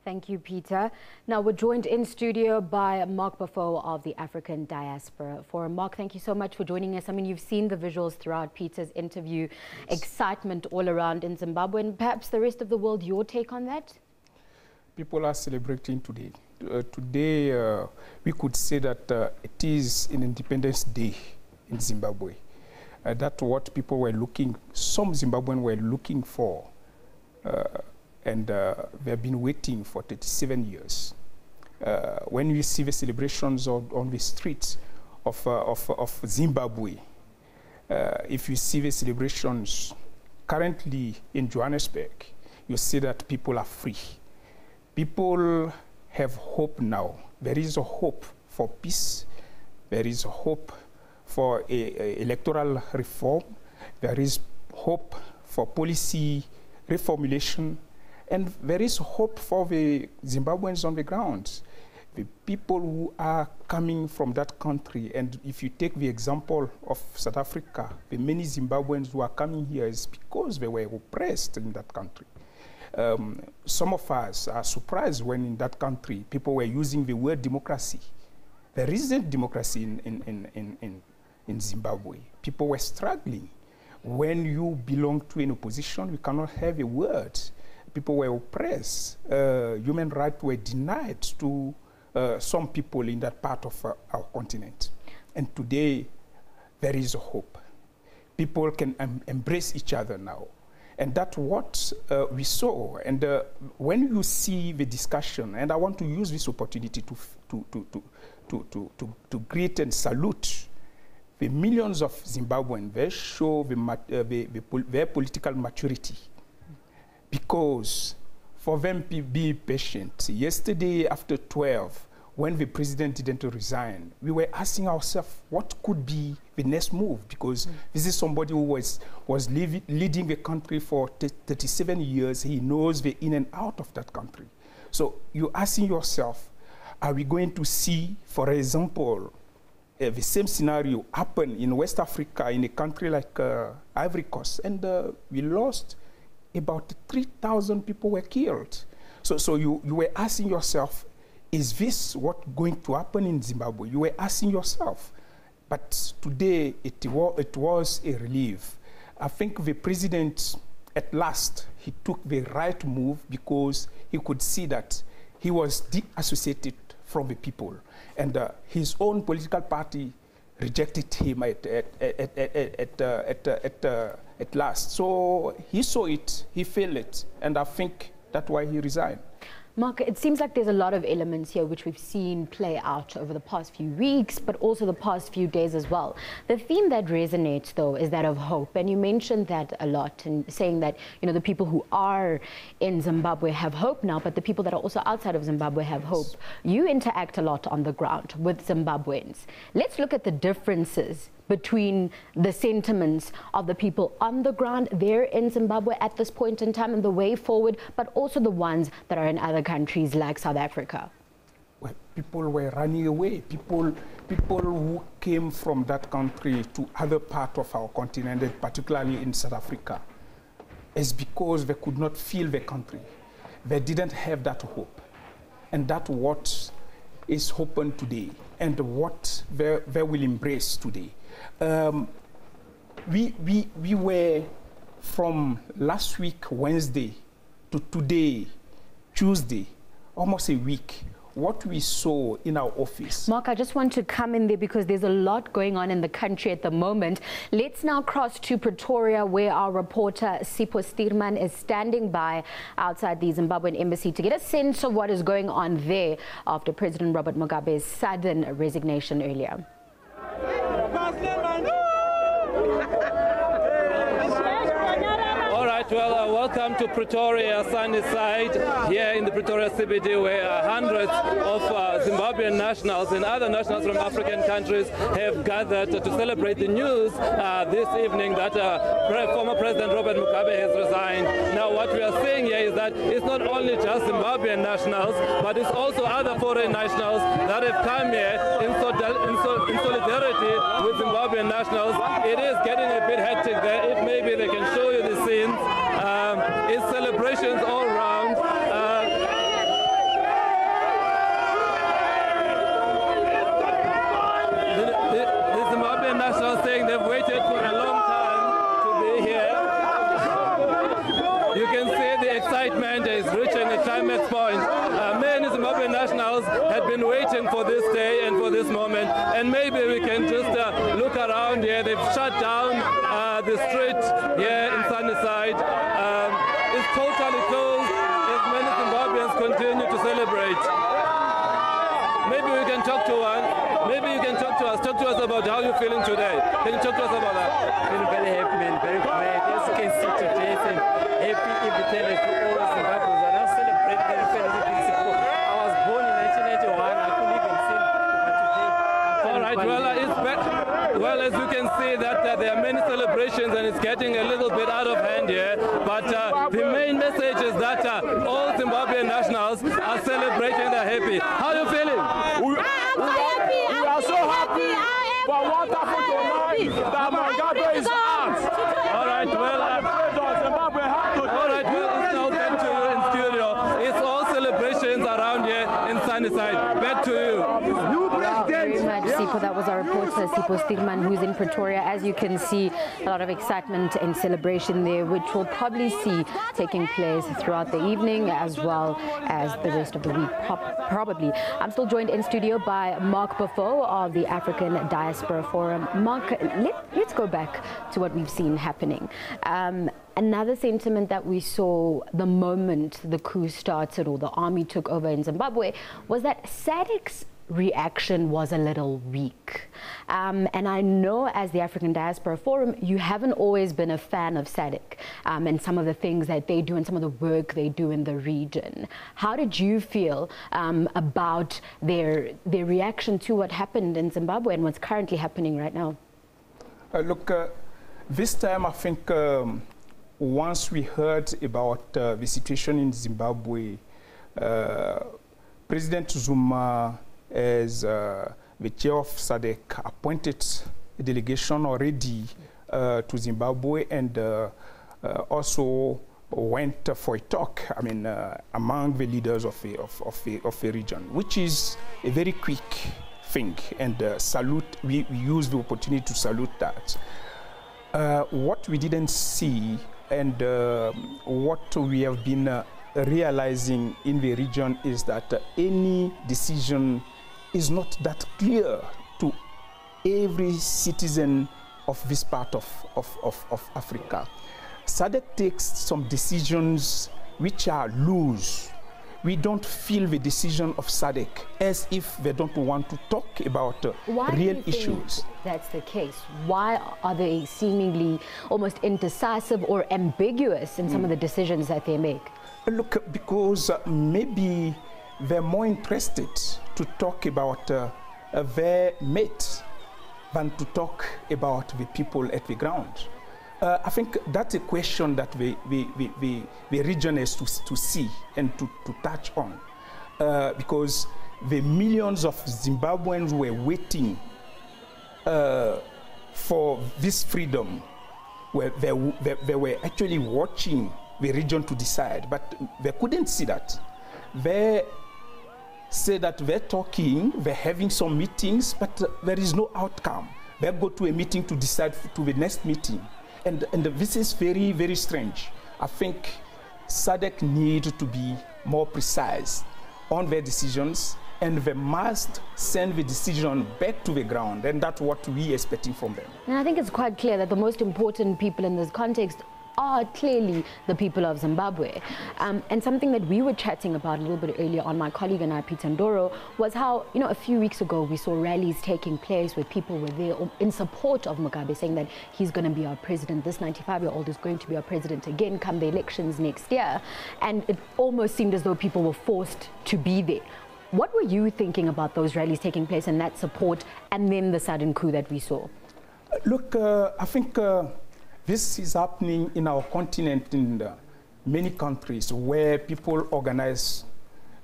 Thank you, Peter. Now, we're joined in studio by Marc Gbaffou of the African Diaspora Forum. Marc, thank you so much for joining us. I mean, you've seen the visuals throughout Peter's interview, excitement all around in Zimbabwe, and perhaps the rest of the world. Your take on that? People are celebrating today. Today, we could say that it is an Independence Day in Zimbabwe. That's what people were looking, some Zimbabweans were looking for. And they have been waiting for 37 years. When we see the celebrations on the streets of Zimbabwe, if you see the celebrations currently in Johannesburg, you see that people are free. People have hope now. There is a hope for peace. There is a hope for electoral reform. There is hope for policy reformulation. And there is hope for the Zimbabweans on the ground, the people who are coming from that country. And if you take the example of South Africa, the many Zimbabweans who are coming here is because they were oppressed in that country. Some of us are surprised when in that country people were using the word democracy. There isn't democracy in Zimbabwe. People were struggling. When you belong to an opposition, you cannot have a word. People were oppressed. Human rights were denied to some people in that part of our continent. And today, there is hope. People can embrace each other now. And that's what we saw. And when you see the discussion, and I want to use this opportunity to greet and salute the millions of Zimbabweans, they show their political maturity. Because for them to be patient, yesterday after 12, when the president didn't resign, we were asking ourselves what could be the next move, because this is somebody who was leading the country for 37 years. He knows the in and out of that country. So you're asking yourself, are we going to see, for example, the same scenario happen in West Africa, in a country like Ivory Coast? And we lost about 3,000 people were killed. So you were asking yourself, is this what going to happen in Zimbabwe? You were asking yourself. But today, it was a relief. I think the president, at last, he took the right move because he could see that he was disassociated from the people. And his own political party rejected him at last. So he saw it, he felt it, and I think that's why he resigned. Marc, it seems like there's a lot of elements here which we've seen play out over the past few weeks, but also the past few days as well. The theme that resonates, though, is that of hope. And you mentioned that a lot, and saying that, you know, the people who are in Zimbabwe have hope now, but the people that are also outside of Zimbabwe have hope. You interact a lot on the ground with Zimbabweans. Let's look at the differences between the sentiments of the people on the ground there in Zimbabwe at this point in time and the way forward, but also the ones that are in other countries like South Africa. Well, people were running away. People who came from that country to other parts of our continent, and particularly in South Africa, is because they could not feel the country. They didn't have that hope. And that's what is open today and what they will embrace today. We were from last week, Wednesday, to today, Tuesday, almost a week, what we saw in our office. Marc, I just want to come in there because there's a lot going on in the country at the moment. Let's now cross to Pretoria, where our reporter Sipho Stearman is standing by outside the Zimbabwean embassy to get a sense of what is going on there after President Robert Mugabe's sudden resignation earlier. All right, well, welcome to Pretoria, sunny side, here in the Pretoria CBD, where hundreds of Zimbabwean nationals and other nationals from African countries have gathered to celebrate the news this evening that former President Robert Mugabe has resigned. Now, what we are seeing here is that it's not only just Zimbabwean nationals, but it's also other foreign nationals that have come here in solidarity with Zimbabwean nationals. It is getting a bit hectic there. If maybe they can show you the scenes. It's celebrations all around. climax point. Many Zimbabwean nationals had been waiting for this day and for this moment, and maybe we can just look around here. They've shut down the street here in Sunnyside. It's totally closed as many Zimbabweans continue to celebrate. Maybe we can talk to one. Maybe you can talk to us about how you're feeling today. Can you talk to us about that? Feeling very happy, man, very great. As you can see today, I'm happy invitation to all Zimbabweans. And I'm celebrating the independence. I was born in 1991. I couldn't even sing, but today. All right. Well, it's better. Well, as you can see, that there are many celebrations, and it's getting a little bit out of hand here. But the main message is that all Zimbabwean nationals are celebrating. They're happy. How are you feeling? We are so happy for what happened tonight that Mugabe is out. All right, well, all right, well, it's now back to you in studio. It's all celebrations around here in Sunnyside. Back to you. Very much, Sipho. That was our reporter, Sipho Stirman, who's in Pretoria. As you can see, a lot of excitement and celebration there, which we'll probably see taking place throughout the evening as well as the rest of the week, probably. I'm still joined in studio by Marc Gbaffou of the African Diaspora Forum. Marc, let's go back to what we've seen happening. Another sentiment that we saw the moment the coup started or the army took over in Zimbabwe was that SADC's reaction was a little weak. And I know as the African Diaspora Forum, you haven't always been a fan of SADC and some of the things that they do and some of the work they do in the region. How did you feel about their reaction to what happened in Zimbabwe and what's currently happening right now? Look, this time I think once we heard about the situation in Zimbabwe, President Zuma, as the chair of SADC, appointed a delegation already to Zimbabwe and also went for a talk, I mean, among the leaders of the region, which is a very quick thing, and salute, we use the opportunity to salute that. What we didn't see and what we have been realizing in the region is that any decision is not that clear to every citizen of this part of Africa. SADC takes some decisions which are loose. We don't feel the decision of SADC as if they don't want to talk about real issues. That's the case. Why are they seemingly almost indecisive or ambiguous in some of the decisions that they make? Look, because maybe they're more interested to talk about their mate than to talk about the people at the ground. I think that's a question that the region has to see and to touch on, because the millions of Zimbabweans were waiting for this freedom, where they were actually watching the region to decide, but they couldn't see that. They say that they're talking, they're having some meetings, but there is no outcome. They go to a meeting to decide to the next meeting. And this is very, very strange. I think SADC needs to be more precise on their decisions, and they must send the decision back to the ground, and that's what we are expecting from them. And I think it's quite clear that the most important people in this context are clearly the people of Zimbabwe. And something that we were chatting about a little bit earlier on, my colleague and I, Peter Ndoro, was how, you know, a few weeks ago we saw rallies taking place where people were there in support of Mugabe, saying that he's going to be our president. This 95-year-old is going to be our president again come the elections next year. And it almost seemed as though people were forced to be there. What were you thinking about those rallies taking place and that support and then the sudden coup that we saw? Look, I think this is happening in our continent in many countries where people organize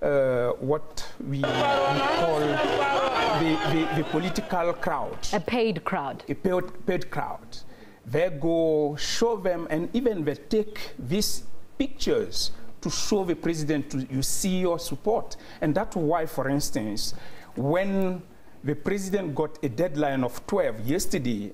what we call the political crowd. A paid crowd. A paid crowd. They go show them, and even they take these pictures to show the president, you see your support. And that's why, for instance, when the president got a deadline of 12 yesterday,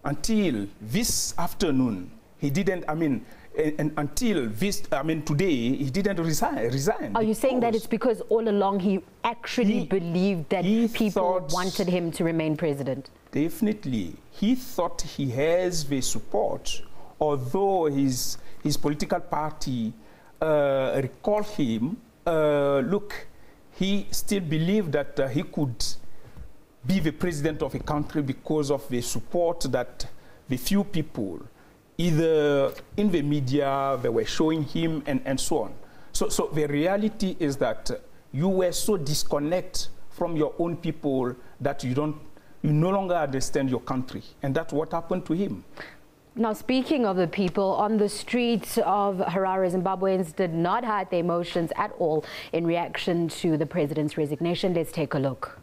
until this afternoon, he didn't, I mean, And until this, I mean, today, he didn't resign. Are you saying that it's because all along he actually believed that people wanted him to remain president? Definitely. He thought he has the support, although his political party recalled him. Look, he still believed that he could be the president of a country because of the support that the few people, either in the media, they were showing him and so on. So the reality is that you were so disconnected from your own people that you no longer understand your country. And that's what happened to him. Now, speaking of the people, on the streets of Harare, Zimbabweans did not hide their emotions at all in reaction to the president's resignation. Let's take a look.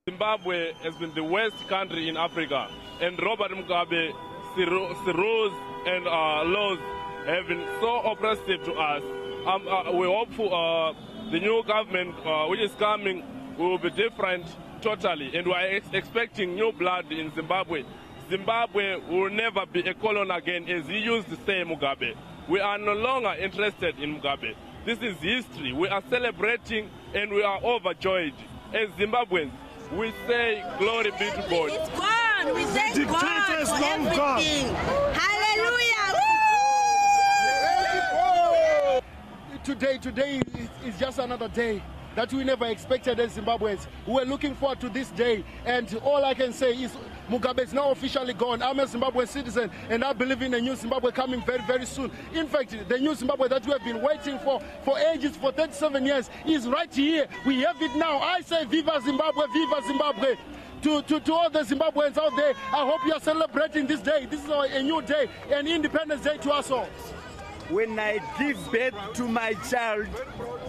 Zimbabwe has been the worst country in Africa, and Robert Mugabe, rules and laws have been so oppressive to us. We hope for the new government which is coming will be different totally, and we are expecting new blood in Zimbabwe. Zimbabwe will never be a colony again, as he used to say, Mugabe. We are no longer interested in Mugabe. This is history. We are celebrating and we are overjoyed. As Zimbabweans, we say glory be to God. It's gone. We say The God dictator is for long everything. gone. Hallelujah. Today is just another day that we never expected as Zimbabweans. We were looking forward to this day, and all I can say is Mugabe is now officially gone. I'm a Zimbabwean citizen, and I believe in a new Zimbabwe coming very, very soon. In fact, the new Zimbabwe that we have been waiting for ages, for 37 years, is right here. We have it now. I say Viva Zimbabwe, Viva Zimbabwe. To all the Zimbabweans out there, I hope you are celebrating this day. This is a new day, an Independence Day to us all. When I give birth to my child,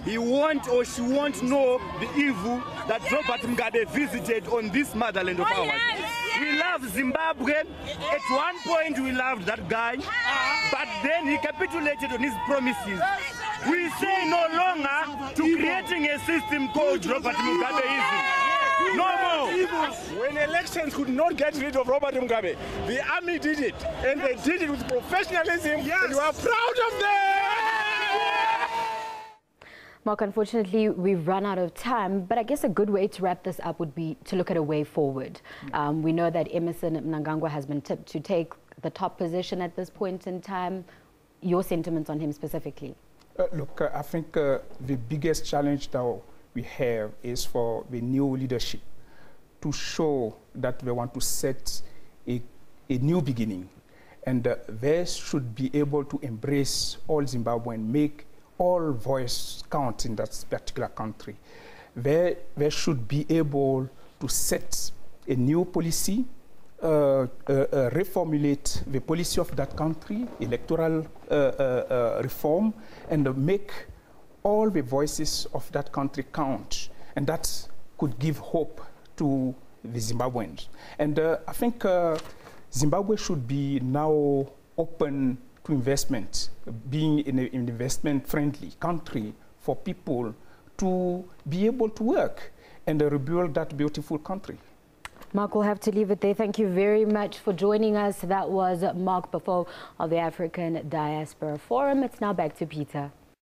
he won't or she won't know the evil that Robert Mugabe visited on this motherland of ours. We love Zimbabwe. At one point we loved that guy, but then he capitulated on his promises. We say no longer to creating a system called Robert Mugabeism. No more. When elections could not get rid of Robert Mugabe, the army did it, and they did it with professionalism, and we are proud of them! Mark, unfortunately, we've run out of time, but I guess a good way to wrap this up would be to look at a way forward. We know that Emmerson Mnangagwa has been tipped to take the top position at this point in time. Your sentiments on him specifically? Look, I think the biggest challenge that we have is for the new leadership to show that they want to set a new beginning. And they should be able to embrace all Zimbabwe and make all voice count in that particular country. They should be able to set a new policy, reformulate the policy of that country, electoral reform, and make all the voices of that country count. And that could give hope to the Zimbabweans. And I think Zimbabwe should be now open to investment, being in an investment-friendly country for people to be able to work and rebuild that beautiful country. Mark, we'll have to leave it there. Thank you very much for joining us. That was Marc Gbaffou of the African Diaspora Forum. It's now back to Peter.